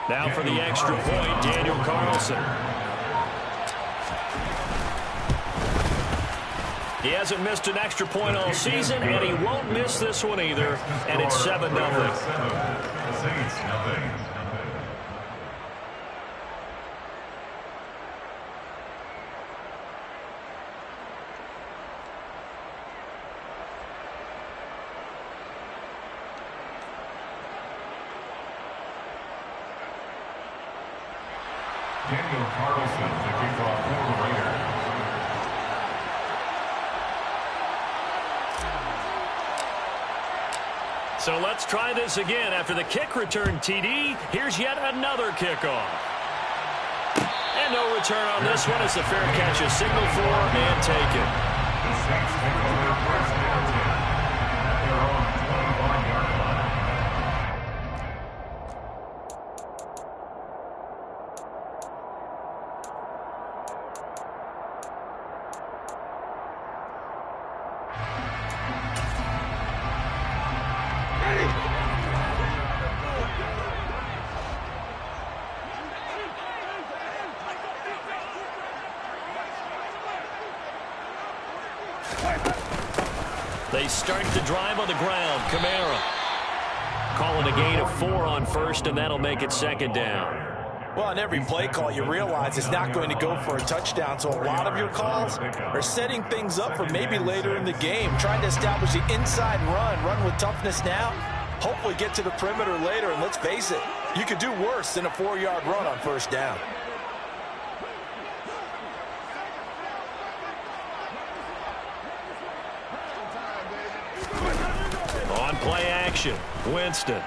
Now for the extra point, Daniel Carlson. He hasn't missed an extra point all season, and he won't miss this one either. And it's 7-0. Daniel Carlson, the kickoff for the Raiders. So let's try this again. After the kick return TD, here's yet another kickoff. And no return on this one as the fair catch is signaled for and taken. The Saints take over first down 10 at their own 25-yard line. They start the drive on the ground. Kamara calling a gain of 4 on first, and that'll make it 2nd down. Well, on every play call, you realize it's not going to go for a touchdown, so a lot of your calls are setting things up for maybe later in the game, trying to establish the inside run with toughness now, hopefully get to the perimeter later, and let's face it, you could do worse than a 4-yard run on first down. On play action, Winston.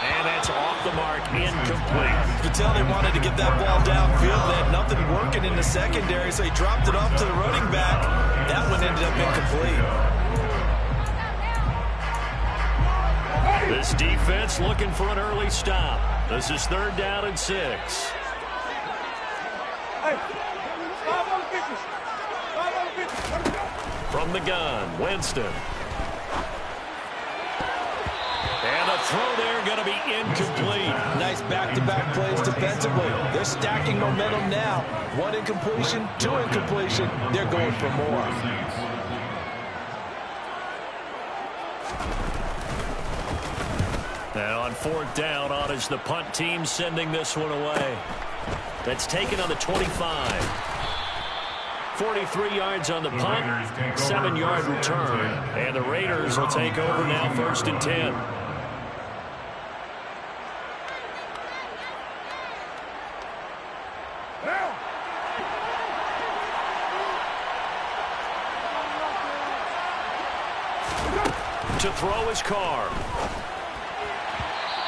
And that's off the mark, incomplete. You could tell they wanted to get that ball downfield. They had nothing working in the secondary, so he dropped it off to the running back. That one ended up incomplete. This defense looking for an early stop. This is 3rd down and 6. From the gun, Winston. And the throw there going to be incomplete. Nice back-to-back plays defensively. They're stacking momentum now. 1 incompletion, 2 incompletion. They're going for more. And on 4th down, on is the punt team sending this one away. That's taken on the 25. 43 yards on the punt, 7-yard return. And the Raiders will take over now 1st and 10. To throw his Carr.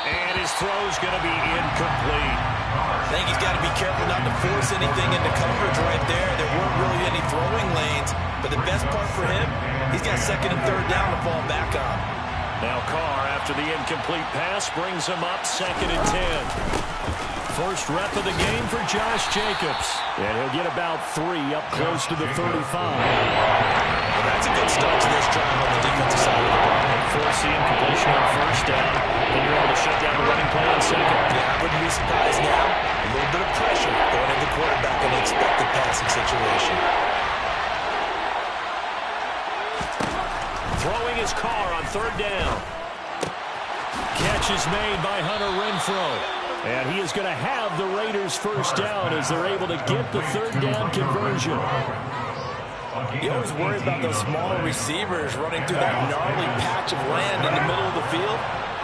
And his throw's going to be incomplete. I think he's got to be careful not to force anything into coverage right there. There weren't really any throwing lanes, but the best part for him, he's got 2nd and 3rd down to fall back on. Now Carr, after the incomplete pass, brings him up 2nd and 10. First rep of the game for Josh Jacobs. And he'll get about 3 up close to the 35. Well, that's a good start to this drive on the defensive side of the ball. Force the incompletion on 1st down, and you're able to shut down the running play on 2nd. Yeah, I wouldn't be surprised now. A little bit of pressure going into the quarterback in an expected passing situation. Throwing his Carr on 3rd down. Catch is made by Hunter Renfrow. And he is going to have the Raiders' 1st down as they're able to get the 3rd down conversion. You always worry about those smaller receivers running through that gnarly patch of land in the middle of the field.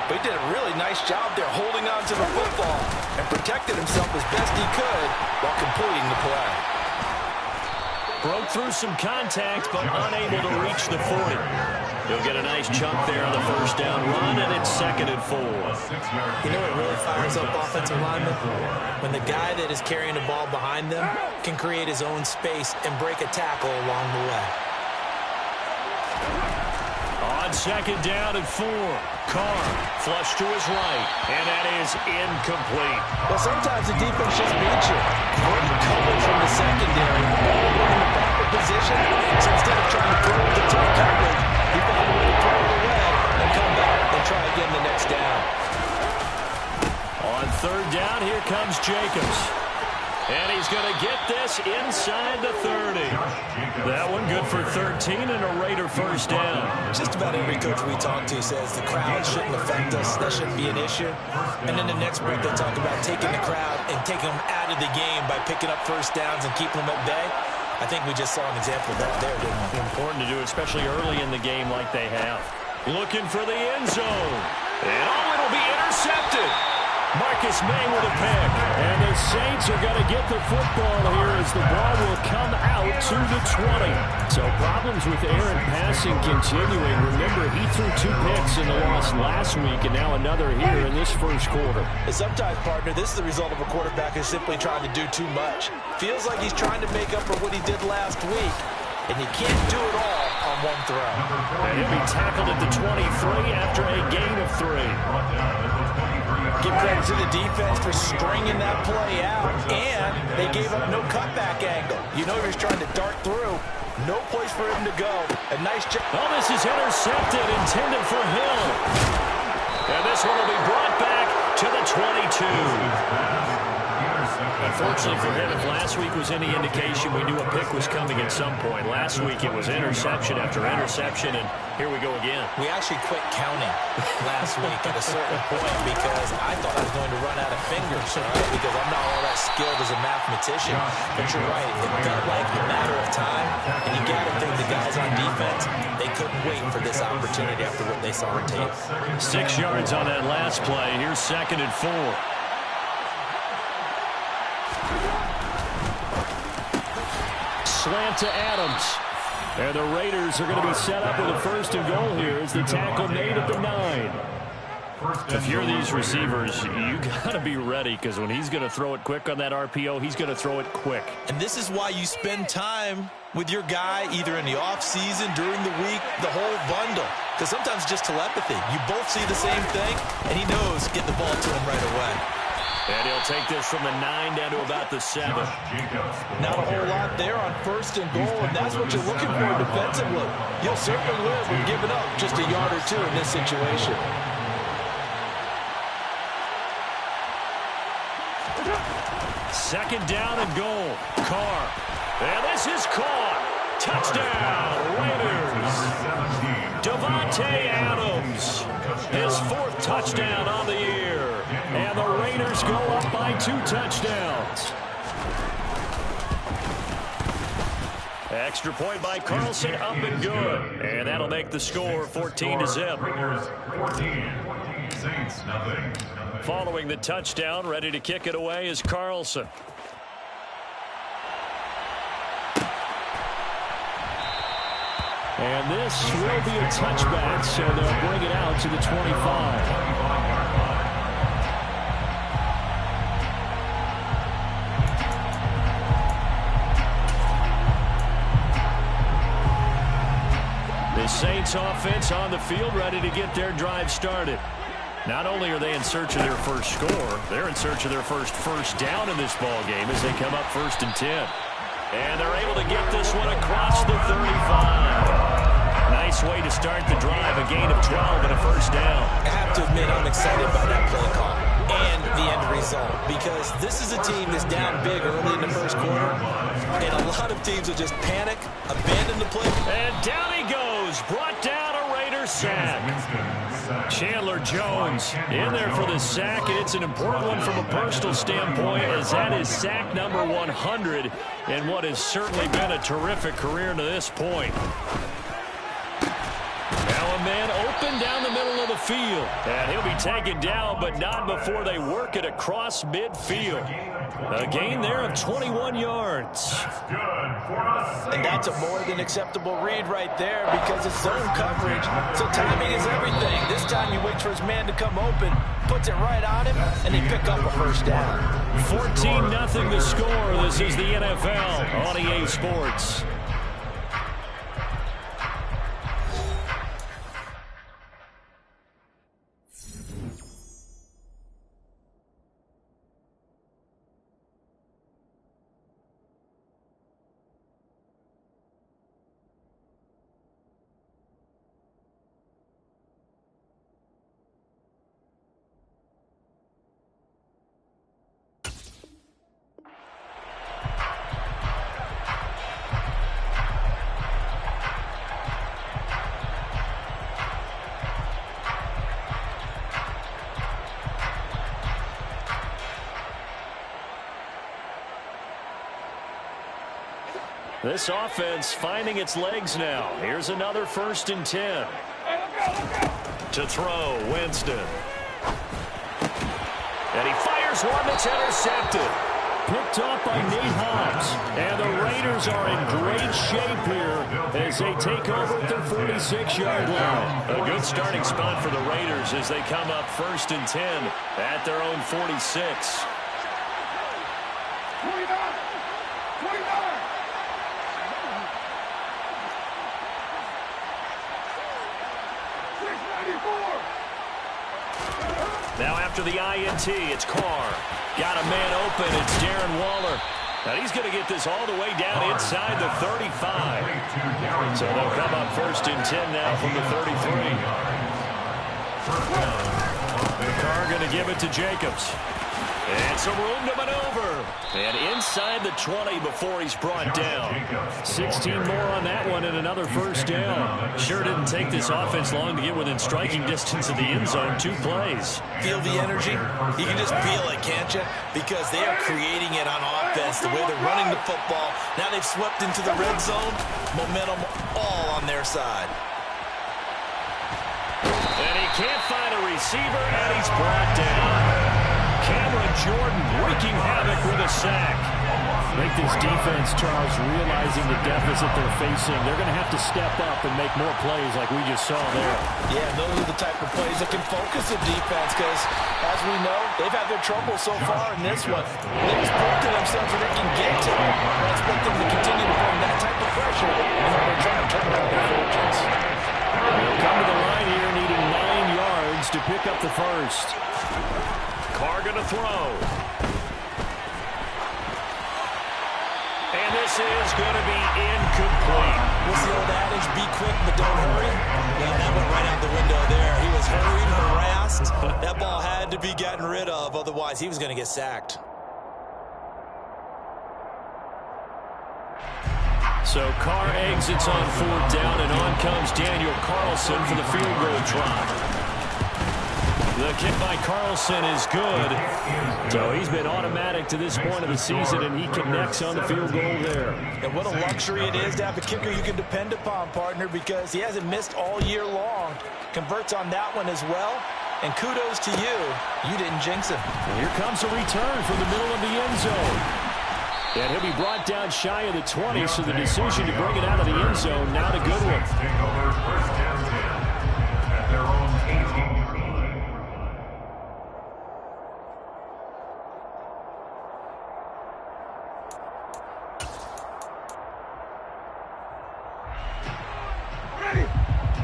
But he did a really nice job there holding on to the football and protected himself as best he could while completing the play. Broke through some contact, but unable to reach the 40. He'll get a nice chunk there on the 1st down run, and it's 2nd and 4. You know what really fires up offensive linemen? When the guy that is carrying the ball behind them can create his own space and break a tackle along the way. On 2nd down and 4, Carr flush to his right, and that is incomplete. Well, sometimes the defense just beats you. Great coverage from the secondary. Ball in the proper position, so instead of trying to throw it to tough coverage, he found a way to throw it away and come back and try again the next down. On On third down, here comes Jacobs. And he's going to get this inside the 30. That one good for 13 and a Raider first down. Just about every coach we talk to says the crowd shouldn't affect us. That shouldn't be an issue. And then the next break they talk about taking the crowd and taking them out of the game by picking up first downs and keeping them at bay. I think we just saw an example of that there, didn't we? Important to do, especially early in the game like they have. Looking for the end zone. And it'll be intercepted. Marcus May with a pick. And the Saints are going to get the football here as the ball will come out to the 20. So problems with Aaron passing continuing. Remember, he threw 2 picks in the loss last week and now another here in this first quarter. And sometimes, partner, this is the result of a quarterback who's simply trying to do too much. Feels like he's trying to make up for what he did last week. And you can't do it all on one throw. And he'll be tackled at the 23 after a gain of 3. Give credit to the defense for stringing that play out, and they gave up no cutback angle. You know he was trying to dart through. No place for him to go. A nice job. Oh, this is intercepted, intended for Hill. And this one will be brought back to the 22. Unfortunately for him, if last week was any indication, we knew a pick was coming at some point. Last week it was interception after interception, and here we go again. We actually quit counting last week at a certain point because I thought I was going to run out of fingers, right? Because I'm not all that skilled as a mathematician. But you're right, it felt like a matter of time, and you got to think the guys on defense, they couldn't wait for this opportunity after what they saw on tape. 6 yards on that last play. Here's 2nd and 4. Slant to Adams. And the Raiders are going to be set up with a 1st and goal here as the tackle made at the 9. If you're these receivers, you got to be ready because when he's going to throw it quick on that RPO, he's going to throw it quick. And this is why you spend time with your guy either in the offseason, during the week, the whole bundle. Because sometimes it's just telepathy. You both see the same thing, and he knows get the ball to him right away. And he'll take this from the 9 down to about the 7. Not a whole lot there on 1st and goal, and that's what you're looking for defensively. You'll certainly live with giving up just a yard or 2 in this situation. Second down and goal. Carr. And this is caught. Touchdown, Raiders. Davante Adams. His 4th touchdown on the year. And the Raiders go up by 2 touchdowns. Extra point by Carlson, up and good. And that'll make the score 14-0. Raiders 14, Saints nothing. Following the touchdown, ready to kick it away is Carlson. And this will be a touchback, so they'll bring it out to the 25. The Saints offense on the field, ready to get their drive started. Not only are they in search of their first score, they're in search of their first down in this ball game as they come up 1st and 10. And they're able to get this one across the 35. Nice way to start the drive, a gain of 12 and a first down. I have to admit I'm excited by that play call and the end result because this is a team that's down big early in the first quarter, and a lot of teams will just panic, abandon the play. And down he goes, brought down a Raiders sack. Chandler Jones in there for the sack, and it's an important one from a personal standpoint as that is sack number 100 in what has certainly been a terrific career to this point. Now a man open down the middle of the field. And he'll be taken down, but not before they work it across midfield. A gain there of 21 yards. And that's a more than acceptable read right there because it's zone coverage. So timing is everything. This time you wait for his man to come open, puts it right on him, and they pick up a first down. 14-0 the score. This is the NFL on EA Sports. This offense finding its legs now. Here's another 1st and 10. To throw, Winston. And he fires one that's intercepted. Picked off by Nate Hobbs. And the Raiders are in great shape here as they take over at their 46-yard line. A good starting spot for the Raiders as they come up 1st and 10 at their own 46. 29. Now after the INT, it's Carr. Got a man open. It's Darren Waller. And he's going to get this all the way down inside the 35. So they'll come up 1st and 10 now from the 33. Carr going to give it to Jacobs. And some room to maneuver. And inside the 20 before he's brought down. 16 more on that one and another 1st down. Sure didn't take this offense long to get within striking distance of the end zone. 2 plays. Feel the energy? You can just feel it, can't you? Because they are creating it on offense, the way they're running the football. Now they've swept into the red zone. Momentum all on their side. And he can't find a receiver, and he's brought down. Cameron Jordan wreaking havoc with a sack. I think this defense, Charles, realizing the deficit they're facing, they're going to have to step up and make more plays like we just saw there. Yeah, those are the type of plays that can focus the defense because, as we know, they've had their trouble so far in this one. They just prove to themselves that they can get to them. I expect them to continue to bring that type of pressure in order to try to turn around their fortunes. They'll come to the line here needing 9 yards to pick up the 1st. Carr going to throw. And this is going to be incomplete. What's the old adage? Be quick, but don't hurry. Well, that went right out the window there. He was hurried, harassed. That ball had to be gotten rid of. Otherwise, he was going to get sacked. So Carr exits on 4th down, and on comes Daniel Carlson for the field goal try. The kick by Carlson is good. So he's been automatic to this point of the season, and he connects on the field goal there. And what a luxury it is to have a kicker you can depend upon, partner, because he hasn't missed all year long. Converts on that one as well. And kudos to you. You didn't jinx him. And here comes a return from the middle of the end zone. And he'll be brought down shy of the 20, so the decision to bring it out of the end zone, not a good one. Take over 1st and 10 at their own 18.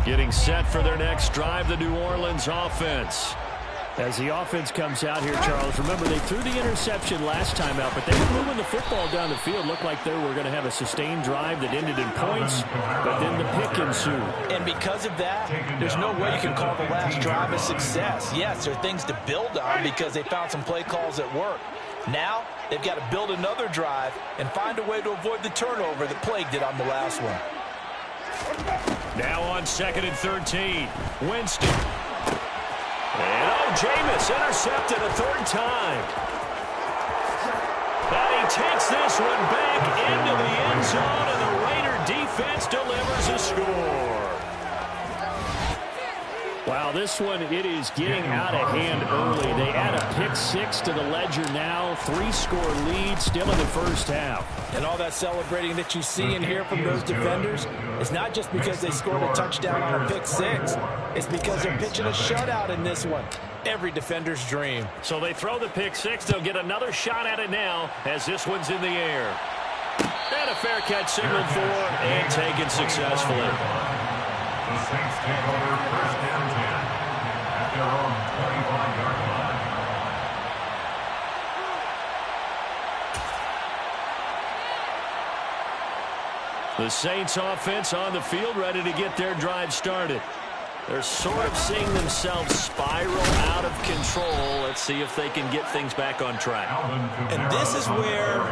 Getting set for their next drive, the New Orleans offense. As the offense comes out here, Charles, remember they threw the interception last time out, but they were moving the football down the field. Looked like they were going to have a sustained drive that ended in points, but then the pick ensued. And because of that, there's no way you can call the last drive a success. Yes, there are things to build on because they found some play calls that work. Now, they've got to build another drive and find a way to avoid the turnover that plagued it on the last one. Now on 2nd and 13, Winston. And Jameis intercepted a 3rd time. And he takes this one back into the end zone, and the Raider defense delivers a score. Wow, this one, it is getting out of hand early. They add a pick 6 to the ledger now. 3-score lead still in the 1st half. And all that celebrating that you see and hear from those defenders is not just because they scored a touchdown on a pick 6. It's because they're pitching a shutout in this one. Every defender's dream. So they throw the pick 6. They'll get another shot at it now as this one's in the air. And a fair catch signaled for and taken successfully. The Saints take over 1st and 10 at their own 25-yard line. The Saints offense on the field ready to get their drive started. They're sort of seeing themselves spiral out of control. Let's see if they can get things back on track. And this is where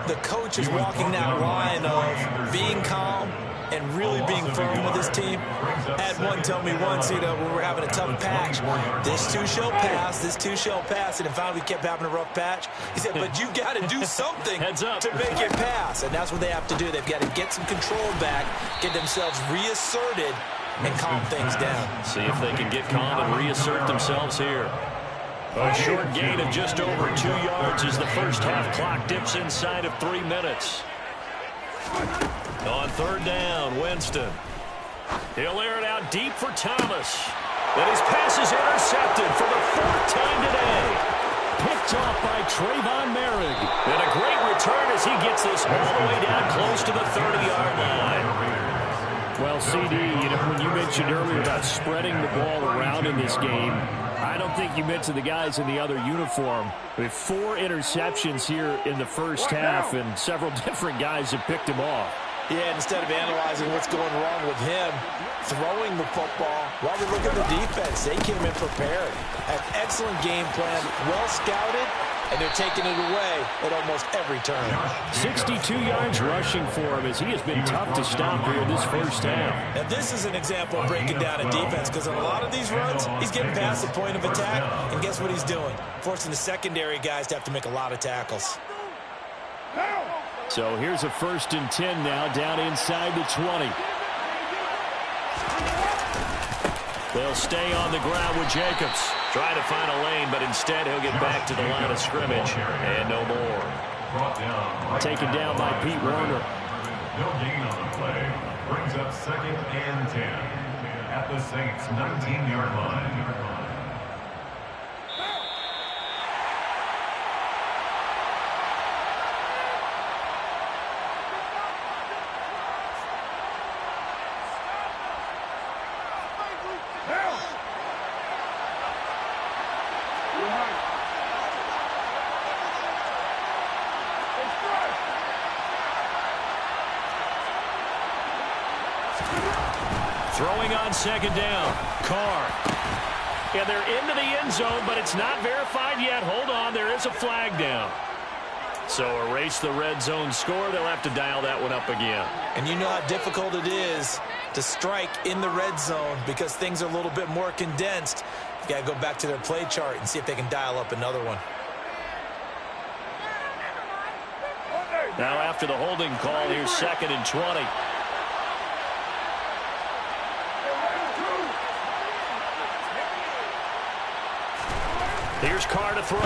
the coach is walking that line of being calm, and really being firm with his team. I had one tell me once, when we're having a tough patch, this too shall pass, this too shall pass, and if finally we kept having a rough patch, he said, but you got to do something to make it pass, and that's what they have to do. They've got to get some control back, get themselves reasserted, and calm things down. See if they can get calm and reassert themselves here. A short gain of just over 2 yards as the first half clock dips inside of 3 minutes. On third down, Winston. He'll air it out deep for Thomas. And his pass is intercepted for the 4th time today. Picked off by Trayvon Merrick. And a great return as he gets this all the way down close to the 30-yard line. Well, CD, when you mentioned earlier about spreading the ball around in this game, I don't think you mentioned the guys in the other uniform. We have 4 interceptions here in the first half, and several different guys have picked him off. Yeah, instead of analyzing what's going wrong with him, throwing the football, while we look at the defense, they came in prepared. An excellent game plan, well scouted, and they're taking it away at almost every turn. 62 yards rushing for him as he has been tough to stop here this first half. Now, this is an example of breaking down a defense because on a lot of these runs, he's getting past the point of attack, and guess what he's doing? Forcing the secondary guys to have to make a lot of tackles. So here's a 1st and 10 now, down inside the 20. They'll stay on the ground with Jacobs. Trying to find a lane, but instead he'll get back to the line of scrimmage. And no more. Taken down by Pete Werner. No gain on the play. Brings up 2nd and 10 at the Saints' 19-yard line. Throwing on 2nd down. Carr. Yeah, they're into the end zone, but it's not verified yet. Hold on, there is a flag down. So erase the red zone score. They'll have to dial that one up again. And you know how difficult it is to strike in the red zone because things are a little bit more condensed. You got to go back to their play chart and see if they can dial up another one. Now after the holding call, here's 2nd and 20. Here's Carr to throw.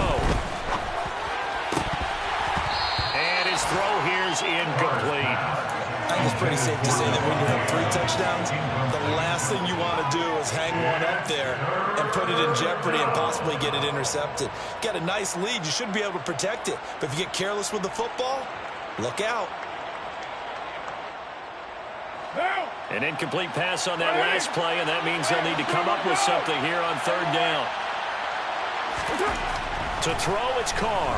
And his throw here's incomplete. I think it's pretty safe to say that when you have 3 touchdowns, the last thing you want to do is hang one up there and put it in jeopardy and possibly get it intercepted. Got a nice lead. You should be able to protect it. But if you get careless with the football, look out. An incomplete pass on that last play, and that means they'll need to come up with something here on 3rd down. To throw, it's Carr.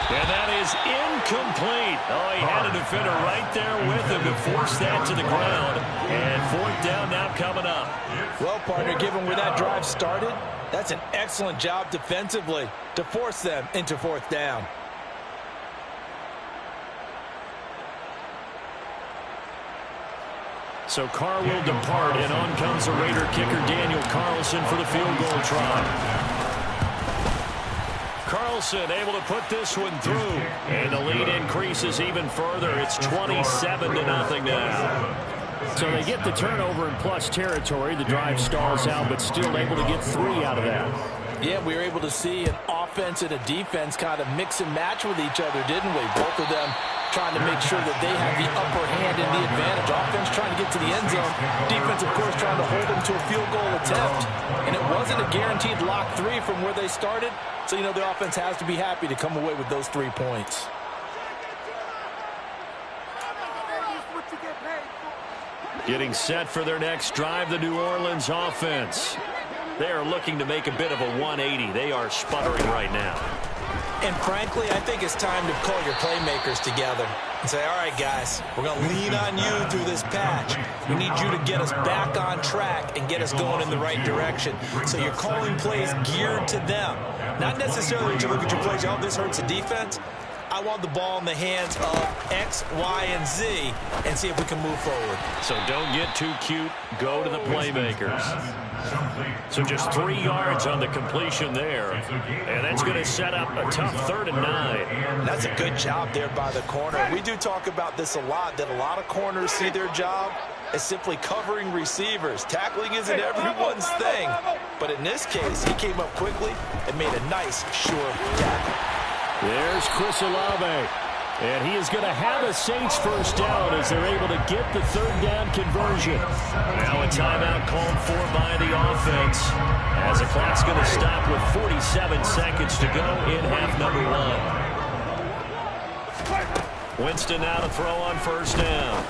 And that is incomplete. Oh, he had a defender right there with him to force that to the ground. And 4th down now coming up. Well, partner, given where that drive started, that's an excellent job defensively to force them into 4th down. So Carr will depart, and on comes the Raider kicker Daniel Carlson for the field goal try. Carlson able to put this one through, and the lead increases even further. It's 27-0 now. So they get the turnover in plus territory. The drive stalls out, but still able to get 3 out of that. Yeah, we were able to see an offense and a defense kind of mix and match with each other, didn't we? Both of them trying to make sure that they have the upper hand and the advantage. Offense trying to get to the end zone. Defense, of course, trying to hold them to a field goal attempt. And it wasn't a guaranteed lock 3 from where they started. So, you know, the offense has to be happy to come away with those 3 points. Getting set for their next drive, the New Orleans offense. They are looking to make a bit of a 180. They are sputtering right now. And frankly, I think it's time to call your playmakers together and say, all right, guys, we're going to lean on you through this patch. We need you to get us back on track and get us going in the right direction. So you're calling plays geared to them. Not necessarily to look at your plays, oh, this hurts the defense. I want the ball in the hands of X, Y, and Z and see if we can move forward. So don't get too cute. Go to the playmakers. So just 3 yards on the completion there. And that's going to set up a tough 3rd and 9. That's a good job there by the corner. We do talk about this a lot, that a lot of corners see their job as simply covering receivers. Tackling isn't everyone's thing. But in this case, he came up quickly and made a nice, sure tackle. There's Chris Olave. And he is going to have a Saints first down as they're able to get the 3rd down conversion. Now a timeout called for by the offense as the clock's going to stop with 47 seconds to go in half number 1. Winston now to throw on first down.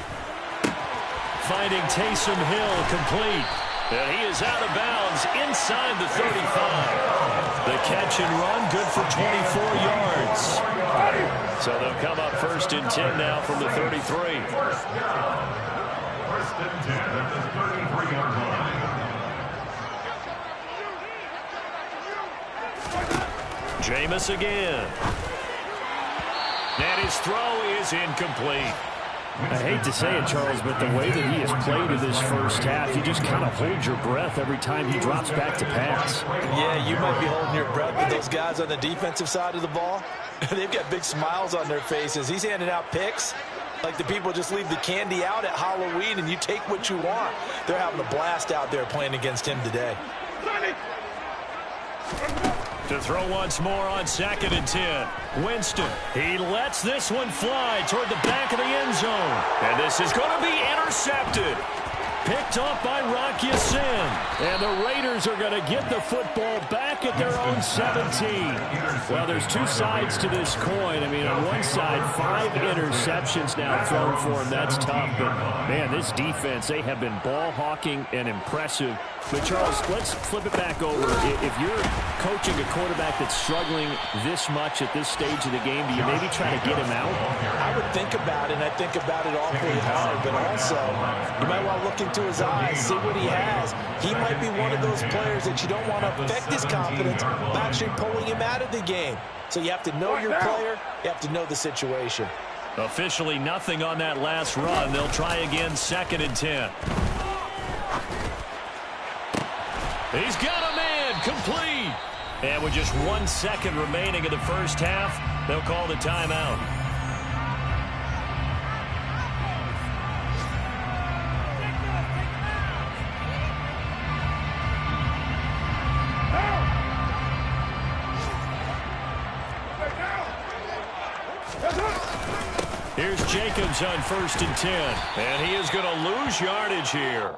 Finding Taysom Hill complete. And he is out of bounds inside the 35. The catch and run good for 24 yards. So they'll come up 1st and 10 now from the 33. First and 10 at the 33-yard line. Jameis again. And his throw is incomplete. I hate to say it, Charles, but the way that he has played in this first half, you just kind of hold your breath every time he drops back to pass. Yeah, you might be holding your breath, but those guys on the defensive side of the ball, they've got big smiles on their faces. He's handing out picks like the people just leave the candy out at Halloween and you take what you want. They're having a blast out there playing against him today. To throw once more on 2nd and 10. Winston, he lets this one fly toward the back of the end zone. And this is going to be intercepted. Picked off by Rock Ya-Sin. And the Raiders are going to get the football back at their own 17. Well, there's 2 sides to this coin. I mean, on one side, 5 interceptions now thrown for him. That's tough. But, man, this defense, they have been ball hawking and impressive. But, Charles, let's flip it back over. If you're coaching a quarterback that's struggling this much at this stage of the game, do you maybe try to get him out? I would think about it, and I think about it awfully hard. But also, you might want to look into his eyes, see what he has. He might be one of those players that you don't want to affect his confidence by actually pulling him out of the game. So you have to know your player. You have to know the situation. Officially nothing on that last run. They'll try again 2nd and 10. He's got a man complete. And with just 1 second remaining in the first half, they'll call the timeout. Here's Jacobs on 1st and 10. And he is going to lose yardage here.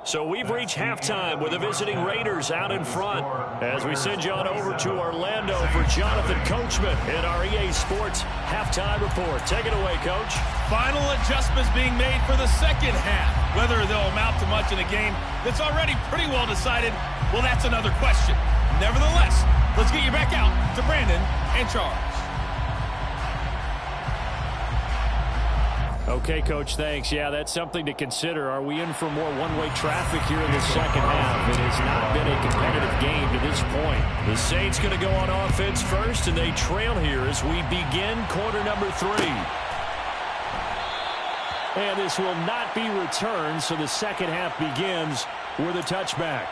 So we've reached halftime with the visiting Raiders out in front as we send you on over to Orlando for Jonathan Coachman in our EA Sports Halftime Report. Take it away, Coach. Final adjustments being made for the second half. Whether they'll amount to much in a game that's already pretty well decided, well, that's another question. Nevertheless, let's get you back out to Brandon and Charles. Okay, Coach, thanks. Yeah, that's something to consider. Are we in for more one-way traffic here in the second half? It has not been a competitive game to this point. The Saints going to go on offense first, and they trail here as we begin quarter number 3. And this will not be returned, so the second half begins with a touchback.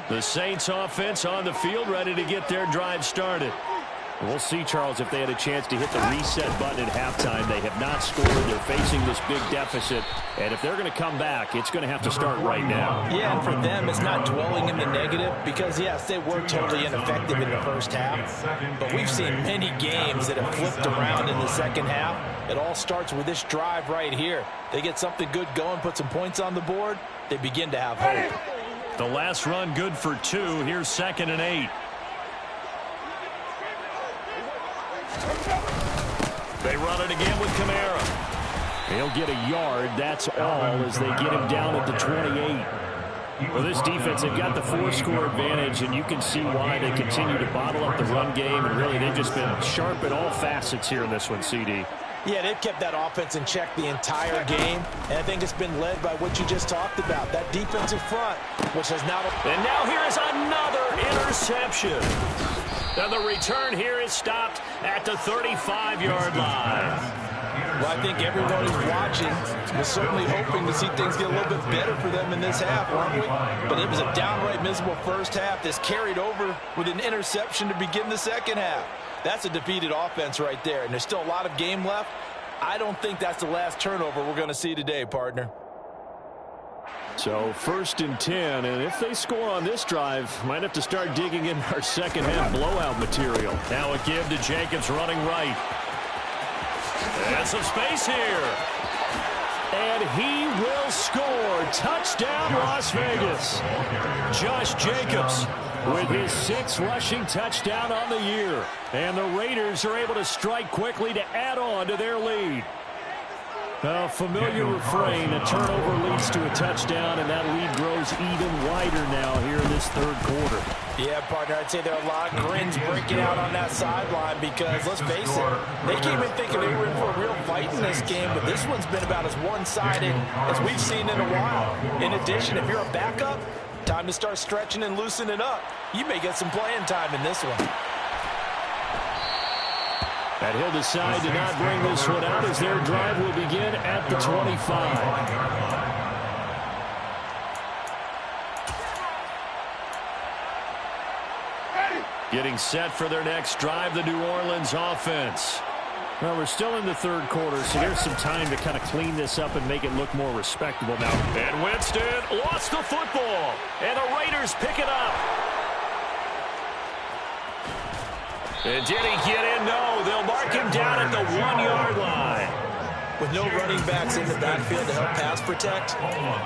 The Saints offense on the field, ready to get their drive started. We'll see, Charles, if they had a chance to hit the reset button at halftime. They have not scored. They're facing this big deficit. And if they're going to come back, it's going to have to start right now. Yeah, and for them, it's not dwelling in the negative because, yes, they were totally ineffective in the first half. But we've seen many games that have flipped around in the second half. It all starts with this drive right here. They get something good going, put some points on the board, they begin to have hope. The last run good for 2. Here's 2nd and 8. They run it again with Kamara. He'll get a yard. That's all as they get him down at the 28. Well, this defense, they've got the 4-score advantage, and you can see why they continue to bottle up the run game. And really, they've just been sharp at all facets here in this one, CD. Yeah, they've kept that offense in check the entire game, and I think it's been led by what you just talked about, that defensive front, which has now... And now here is another interception. And the return here is stopped at the 35-yard line. Well, I think everyone who's watching was certainly hoping to see things get a little bit better for them in this half, weren't we? But it was a downright miserable first half. This carried over with an interception to begin the second half. That's a defeated offense right there, and there's still a lot of game left. I don't think that's the last turnover we're going to see today, partner. So 1st and 10, and if they score on this drive, might have to start digging in our second half blowout material. Now a give to Jacobs running right. And some space here. And he will score. Touchdown, Las Vegas. Josh Jacobs with his 6th rushing touchdown on the year. And the Raiders are able to strike quickly to add on to their lead. A familiar refrain, a turnover leads to a touchdown, and that lead grows even wider now here in this third quarter. Yeah, partner, I'd say there are a lot of grins breaking out on that sideline because, let's face it, they came in thinking they were in for a real fight in this game, but this one's been about as one-sided as we've seen in a while. In addition, if you're a backup, time to start stretching and loosening up. You may get some playing time in this one. And he'll decide to not bring this one out as their drive will begin at the 25. Getting set for their next drive, the New Orleans offense. Well, we're still in the third quarter, so there's some time to kind of clean this up and make it look more respectable now. And Winston lost the football, and the Raiders pick it up. And did he get in? No, they'll mark him down at the 1-yard line. With no running backs in the backfield to help pass protect,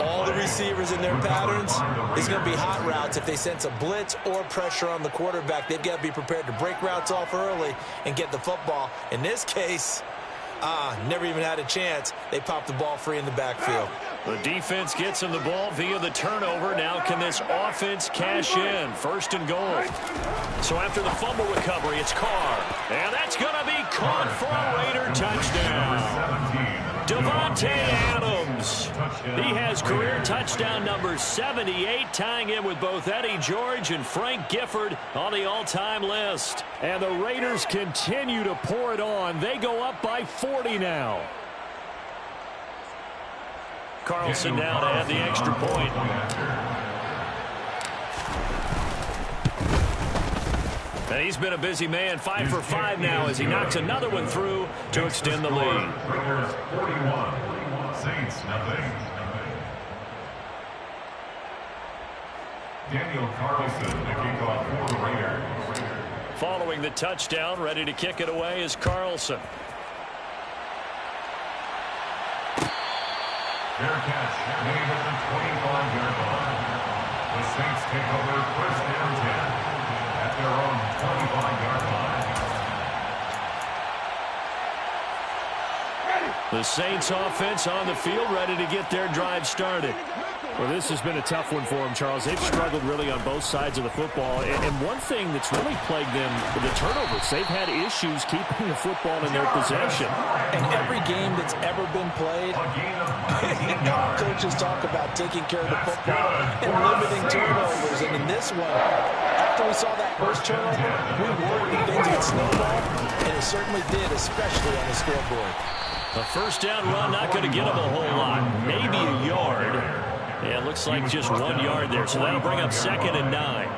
all the receivers in their patterns is going to be hot routes. If they sense a blitz or pressure on the quarterback, they've got to be prepared to break routes off early and get the football. In this case, never even had a chance. They popped the ball free in the backfield. The defense gets him the ball via the turnover. Now can this offense cash in? 1st and goal. So after the fumble recovery, it's Carr. And that's going to be caught for a Raider touchdown. Davante Adams. He has career touchdown number 78, tying in with both Eddie George and Frank Gifford on the all-time list. And the Raiders continue to pour it on. They go up by 40 now. Carlson now to add the extra point. And he's been a busy man, 5 for 5 now as he knocks another one through to extend the lead. Raiders 41, Saints nothing. Daniel Carlson, the kickoff for the Raiders. Following the touchdown, ready to kick it away is Carlson. Fair catch, made at the 25-yard line. The Saints take over 1st and 10 at their own 25-yard line. The Saints offense on the field, ready to get their drive started. Well, this has been a tough one for them, Charles. They've struggled really on both sides of the football. And one thing that's really plagued them with the turnovers, they've had issues keeping the football in their possession. And every game that's ever been played, coaches talk about taking care of the football and limiting turnovers. And in this one, after we saw that first turnover, we worried that things would snowball, and it certainly did, especially on the scoreboard. A 1st down run, not going to get them a whole lot. Maybe a yard. Yeah, it looks like just 1 yard there, so that'll bring up 2nd and 9.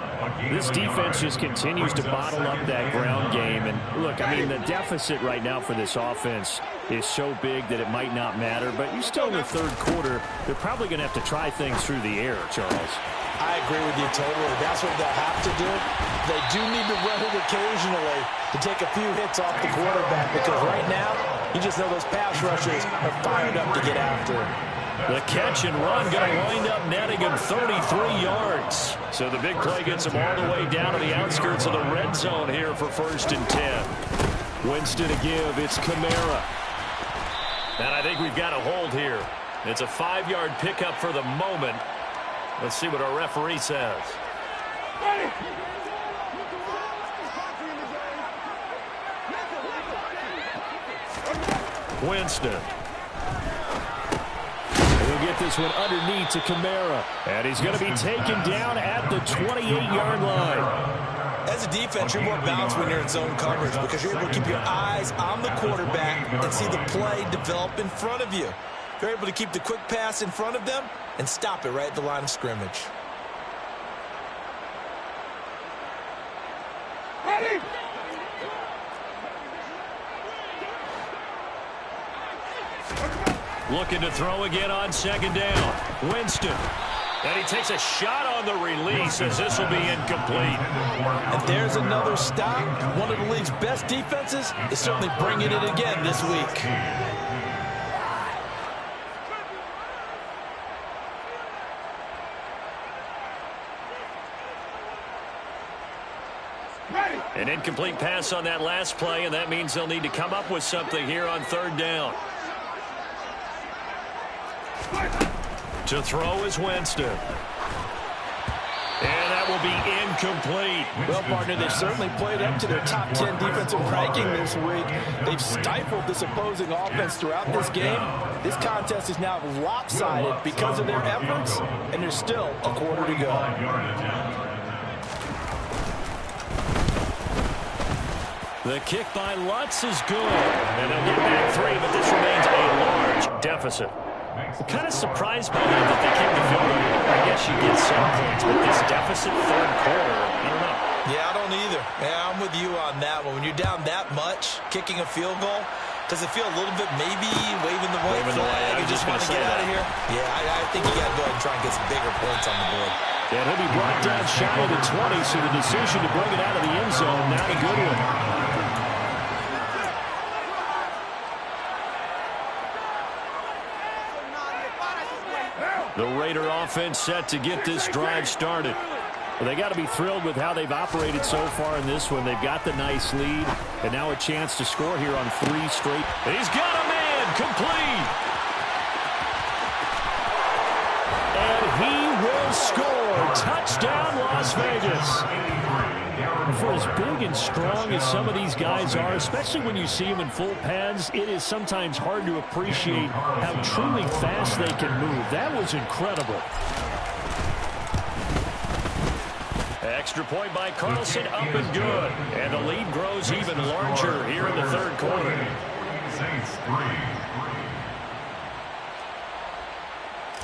This defense just continues to bottle up that ground game. And look, I mean, the deficit right now for this offense is so big that it might not matter. But you're still in the third quarter. They're probably going to have to try things through the air, Charles. I agree with you totally. That's what they'll have to do. They do need to run it occasionally to take a few hits off the quarterback, because right now, you just know those pass rushers are fired up to get after him. The catch and run going to wind up netting him 33 yards. So the big play gets him all the way down to the outskirts of the red zone here for 1st and 10. Winston to give. It's Kamara. And I think we've got a hold here. It's a 5-yard pickup for the moment. Let's see what our referee says. Winston. He'll get this one underneath to Kamara. And he's going to be taken down at the 28-yard line. As a defense, you're more balanced when you're in zone coverage because you're able to keep your eyes on the quarterback and see the play develop in front of you. You're able to keep the quick pass in front of them and stop it right at the line of scrimmage. Ready? Looking to throw again on second down. Winston. And he takes a shot on the release as this will be incomplete. And there's another stop. One of the league's best defenses is certainly bringing it again this week. An incomplete pass on that last play, and that means they'll need to come up with something here on third down. To throw is Winston. And that will be incomplete. Well, partner, they've certainly played up to their top 10 defensive ranking this week. They've stifled this opposing offense throughout this game. This contest is now lopsided because of their efforts, and there's still a quarter to go. The kick by Lutz is good. And they'll get back 3, but this remains a large deficit. I'm kind of surprised by that they kicked the field goal. I guess you get some points, but this deficit third quarter, I don't know. Yeah, I don't either. Yeah, I'm with you on that one. When you're down that much, kicking a field goal, does it feel a little bit maybe waving the white flag and just want to get out of here? Yeah, I think you got to go ahead and try and get some bigger points on the board. And he'll be brought down shy of the 20, so the decision to bring it out of the end zone, not a good one. The Raider offense set to get this drive started. Well, they got to be thrilled with how they've operated so far in this one. They've got the nice lead, and now a chance to score here on 3 straight. He's got a man complete. And he will score. Touchdown, Las Vegas. For as big and strong as some of these guys are, especially when you see them in full pads, it is sometimes hard to appreciate how truly fast they can move. That was incredible. Extra point by Carlson, up and good. And the lead grows even larger here in the third quarter. Saints 3.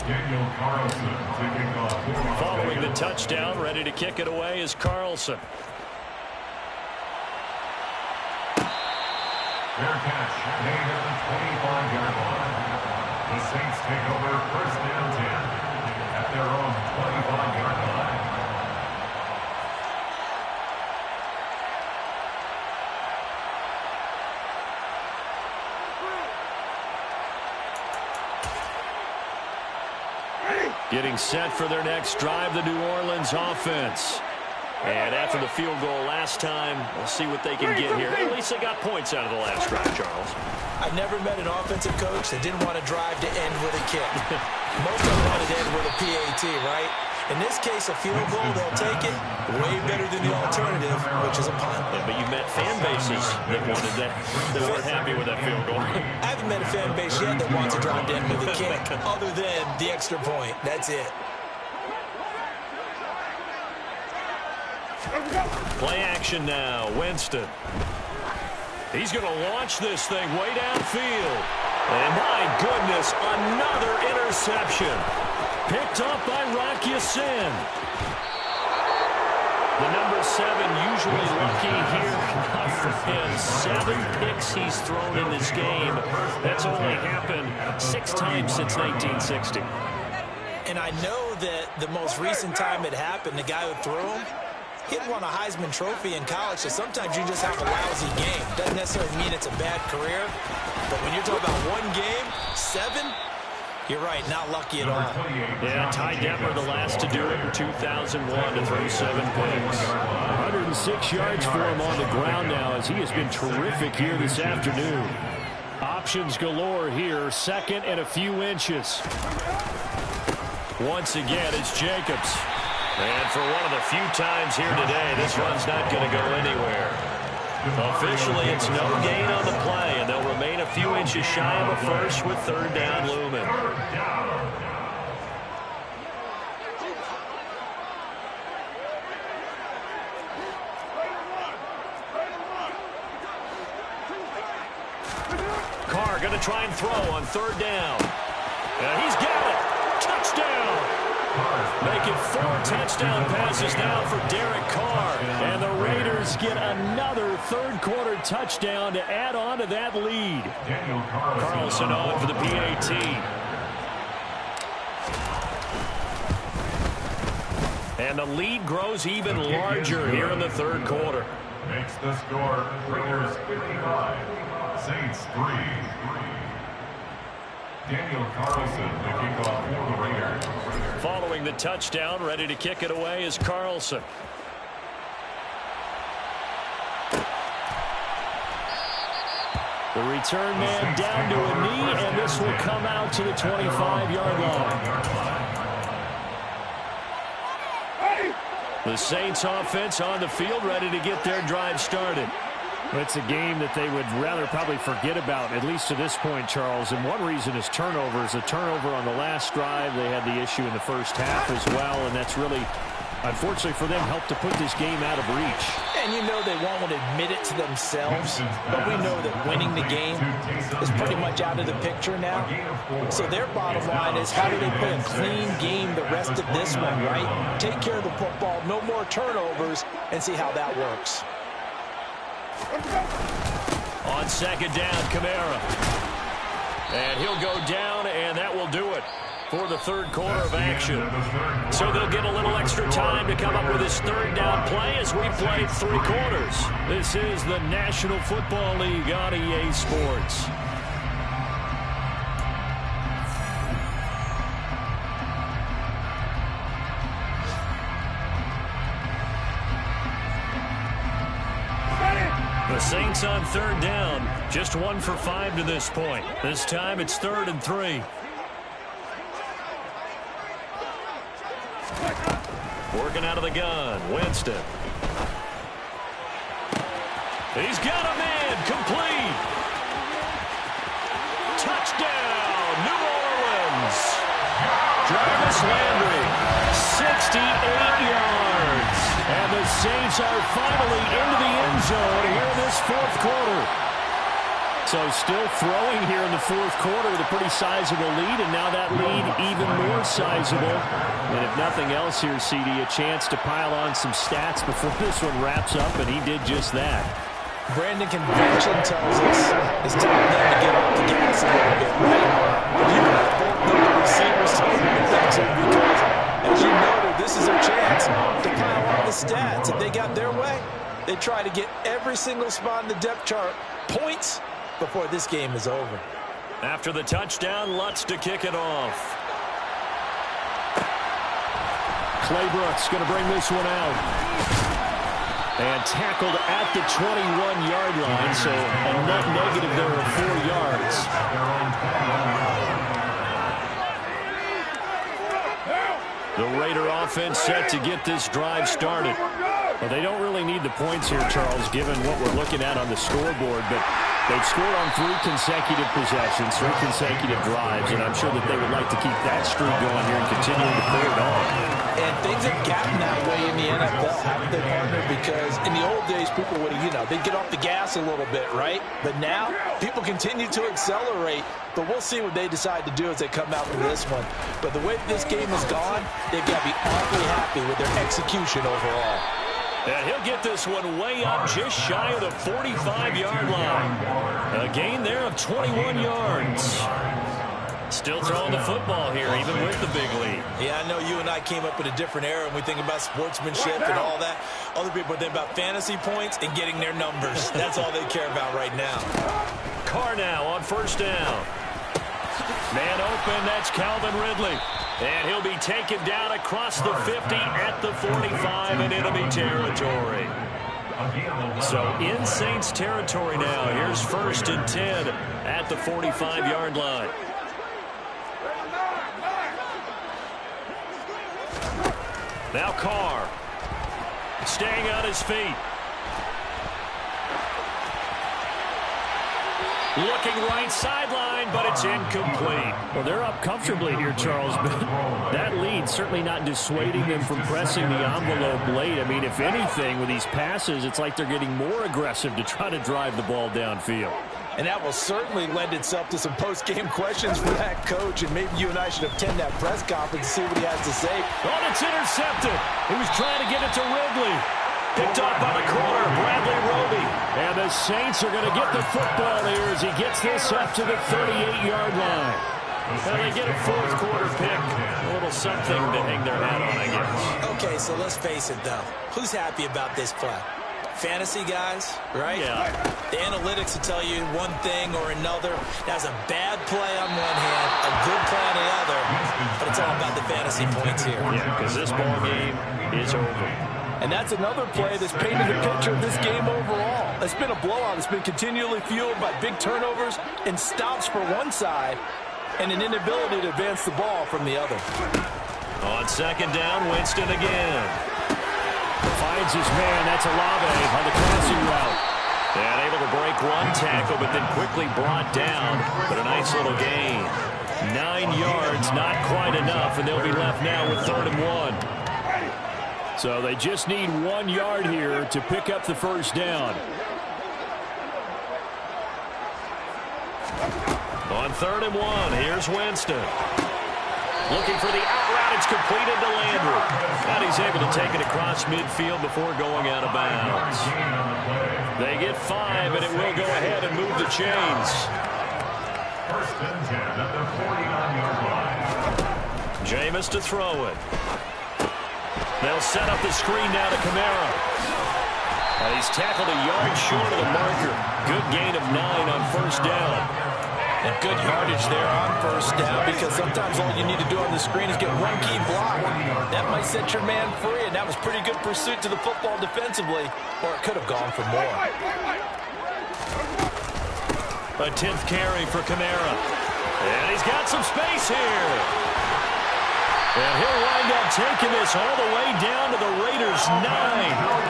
Daniel Carlson taking off. Following the touchdown, ready to kick it away is Carlson. Fair catch, made at the 25-yard line. The Saints take over first down 10 at their own 25-yard line. Getting set for their next drive, the New Orleans offense. And after the field goal last time, we'll see what they can get here. At least they got points out of the last drive, Charles. I've never met an offensive coach that didn't want to drive to end with a kick. Most of them wanted to end with a PAT, right? In this case, a field goal, they'll take it way better than the alternative, which is a punt. Yeah, but you met fan bases that wanted that, that weren't happy with that field goal. I haven't met a fan base yet that wants to drive to end with a kick, other than the extra point. That's it. Play action now. Winston. He's going to launch this thing way downfield. And my goodness, another interception. Picked up by Rock Ya-Sin. The number 7 usually lucky here. Not for him. 7 picks he's thrown in this game. That's only happened 6 times since 1960. And I know that the most recent time it happened, the guy who threw him, he had won a Heisman Trophy in college, so sometimes you just have a lousy game. Doesn't necessarily mean it's a bad career, but when you're talking about one game, 7, You're right, not lucky at all. Yeah, Ty Detmer, the last to do it in 2001 to throw 7 picks. 106 yards for him on the ground now as he has been terrific here this afternoon. Options galore here, second and a few inches. Once again, it's Jacobs. And for one of the few times here today, this run's not going to go anywhere. Officially, it's no gain on the play, and they'll remain a few inches shy of a first with third down looming. Carr going to try and throw on third down. And he's got it. Touchdown. Make it 4 touchdown passes now for Derek Carr. And the Raiders get another third-quarter touchdown to add on to that lead. Carlson on for the PAT. And the lead grows even larger here in the third quarter. Makes the score Raiders 55, Saints 3. Daniel Carlson, the kickoff for the Raiders. Following the touchdown, ready to kick it away is Carlson. The return man down to a knee, and this will come out to the 25-yard line. The Saints offense on the field, ready to get their drive started. It's a game that they would rather probably forget about, at least to this point, Charles. And one reason is turnovers. A turnover on the last drive. They had the issue in the first half as well, and that's really, unfortunately for them, helped to put this game out of reach. And you know they won't want to admit it to themselves, but we know that winning the game is pretty much out of the picture now. So their bottom line is, how do they play a clean game the rest of this one, right? Take care of the football, no more turnovers, and see how that works. On second down, Kamara. And he'll go down, and that will do it for the third quarter of action. So they'll get a little extra time to come up with his third down play as we play 3 quarters. This is the National Football League on EA Sports. The Saints on third down, just 1 for 5 to this point. This time it's 3rd and 3. Working out of the gun, Winston. He's got a man, complete. Touchdown, New Orleans. Jarvis Landry, 68 yards. And the Saints are finally into the end zone here in this 4th quarter. So still throwing here in the 4th quarter with a pretty sizable lead, and now that lead even more sizable. And if nothing else here, CD, a chance to pile on some stats before this one wraps up, and he did just that. Brandon, convention tells us it's time for them to get off the gas a little bit, right? You have both the receivers talking about it because, as you noted, this is their chance to pile on the stats. If they got their way, they try to get every single spot in the depth chart points before this game is over. After the touchdown, Lutz to kick it off. Claybrooks going to bring this one out. And tackled at the 21-yard line, so a net negative there of 4 yards. The Raider offense set to get this drive started. Well, they don't really need the points here, Charles, given what we're looking at on the scoreboard, but they've scored on 3 consecutive possessions, 3 consecutive drives, and I'm sure that they would like to keep that streak going here and continuing to pull it on. And things have gotten that way in the NFL, haven't they, partner? Because in the old days, people would, they'd get off the gas a little bit, right? But now, people continue to accelerate, but we'll see what they decide to do as they come out from this one. But the way this game has gone, they've got to be awfully happy with their execution overall. And he'll get this one way up just shy of the 45-yard line. A gain there of 21 yards. Still throwing the football here, even with the big lead. Yeah, I know you and I came up in a different era, and we think about sportsmanship and all that. Other people think about fantasy points and getting their numbers. That's all they care about right now. Carr now on first down. Man open, that's Calvin Ridley. And he'll be taken down across the 50 at the 45 in enemy territory. So in Saints territory now. Here's 1st and 10 at the 45-yard line. Now Carr staying on his feet. Looking right sideline, but it's incomplete. Well, they're up comfortably here, Charles, but that lead certainly not dissuading them from pressing the envelope late. I mean, if anything, with these passes, it's like they're getting more aggressive to try to drive the ball downfield. And that will certainly lend itself to some post-game questions for that coach, and maybe you and I should attend that press conference and see what he has to say. Oh, it's intercepted. He was trying to get it to Ridley. Picked off by the corner, Bradley Roby. And the Saints are going to get the football here as he gets this up to the 38-yard line. Well, they get a fourth-quarter pick. A little something to hang their hat on, I guess. Okay, so let's face it, though. Who's happy about this play? Fantasy guys, right? Yeah. The analytics will tell you one thing or another. That's a bad play on one hand, a good play on the other, but it's all about the fantasy points here. Yeah, because this ball game is over. And that's another play that's painted the picture of this game overall. It's been a blowout. It's been continually fueled by big turnovers and stops for one side and an inability to advance the ball from the other. On 2nd down, Winston again. Finds his man. That's Olave on the crossing route. And able to break one tackle, but then quickly brought down. But a nice little gain. 9 yards, not quite enough, and they'll be left now with 3rd and 1. So they just need 1 yard here to pick up the first down. On 3rd and 1, here's Winston. Looking for the out route. It's completed to Landry. And he's able to take it across midfield before going out of bounds. They get 5, and it will go ahead and move the chains. 1st and 10 at the 49-yard line. Jameis to throw it. They'll set up the screen now to Kamara. He's tackled a yard short of the marker. Good gain of 9 on 1st down. And good yardage there on 1st down, because sometimes all you need to do on the screen is get one key block. That might set your man free, and that was pretty good pursuit to the football defensively, or it could have gone for more. A 10th carry for Kamara. And he's got some space here. And he'll wind up taking this all the way down to the Raiders' 9.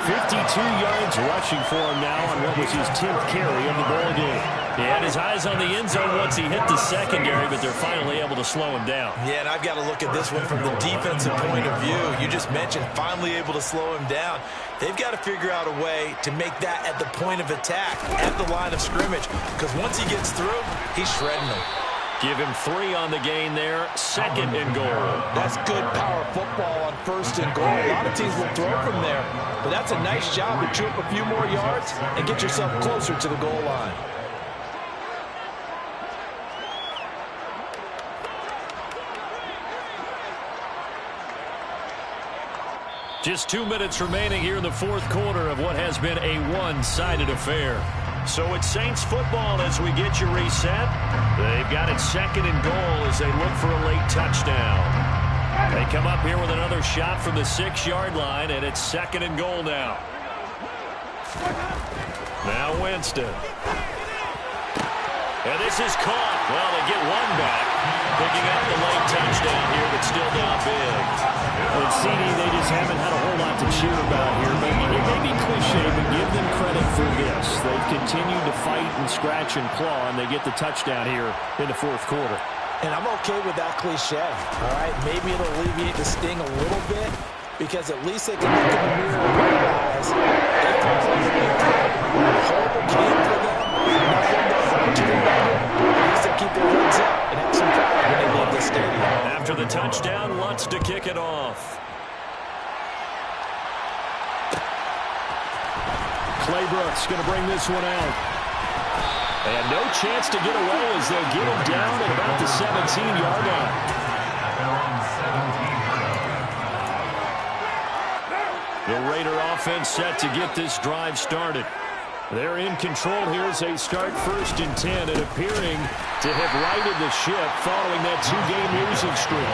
52 yards rushing for him now on what was his 10th carry of the ball game. He had his eyes on the end zone once he hit the secondary, but they're finally able to slow him down. Yeah, and I've got to look at this one from the defensive point of view. You just mentioned finally able to slow him down. They've got to figure out a way to make that at the point of attack, at the line of scrimmage, because once he gets through, he's shredding them. Give him 3 on the gain there. 2nd and goal. That's good power football on 1st and goal. A lot of teams will throw from there, but that's a nice job to chew up a few more yards and get yourself closer to the goal line. Just 2 minutes remaining here in the 4th quarter of what has been a one-sided affair. So it's Saints football as we get you reset. They've got it 2nd and goal as they look for a late touchdown. They come up here with another shot from the 6-yard line, and it's 2nd and goal now. Now Winston. And this is caught. Well, they get one back. Picking up the late touchdown here, but still not big. Well, CD, they just haven't had a whole lot to cheer about here. But it may be cliche, but give them credit for this. They've continued to fight and scratch and claw, and they get the touchdown here in the 4th quarter. And I'm okay with that cliche, all right? Maybe it'll alleviate the sting a little bit, because at least they can look in the mirror and realize they completed a horrible game for them. Nothing to hold to the record. At least they keep their heads up and have some pride when they leave the stadium. After the touchdown, Lutz to kick it off. Claybrooks going to bring this one out. And no chance to get away as they'll get him down at about the 17-yard line. The Raider offense set to get this drive started. They're in control here as they start 1st and 10 and appearing to have righted the ship following that 2-game losing streak.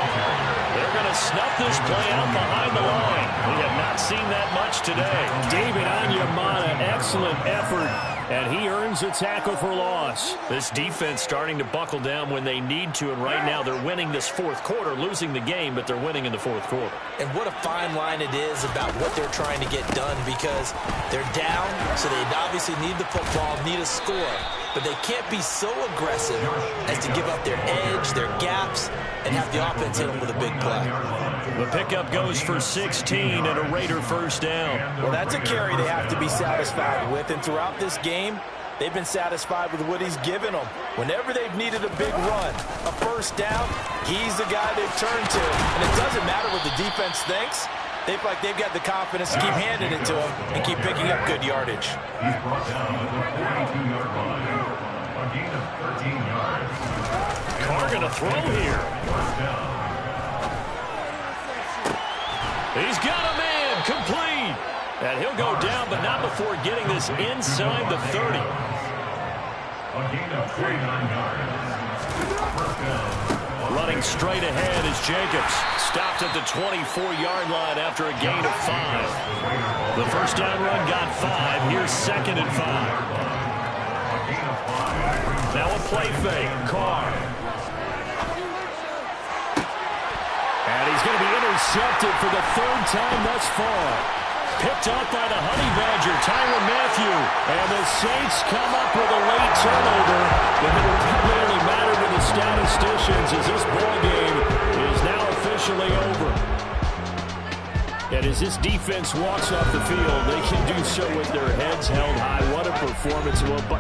They're going to snuff this play out behind the line. We have not seen that much today. David Onyemata, excellent effort, and he earns a tackle for loss. This defense starting to buckle down when they need to, and right now they're winning this 4th quarter, losing the game, but they're winning in the 4th quarter. And what a fine line it is about what they're trying to get done, because they're down, so they obviously need the football, need a score, but they can't be so aggressive as to give up their edge, their gaps, and have the offense hit them with a big play. The pickup goes for 16 and a Raider 1st down. Well, that's a carry they have to be satisfied with, and throughout this game, they've been satisfied with what he's given them. Whenever they've needed a big run, a 1st down, he's the guy they've turned to. And it doesn't matter what the defense thinks. They feel like they've got the confidence to keep handing it to him and keep picking up good yardage. He's brought down at the 42-yard line. A gain of 13 yards. Carr going to throw here. 1st down. He's got a man, complete. And he'll go down, but not before getting this inside the 30. A gain of 29 yards. 1st down. Running straight ahead is Jacobs. Stopped at the 24-yard line after a gain of 5. The 1st down run got 5. Here's 2nd and 5. Now a play fake. Carr. And he's going to be intercepted for the 3rd time thus far. Picked up by the Honey Badger, Tyrann Mathieu. And the Saints come up with a late turnover. But it will clearly matter to the statisticians as this ball game is now officially over. And as this defense walks off the field, they can do so with their heads held high. What a performance.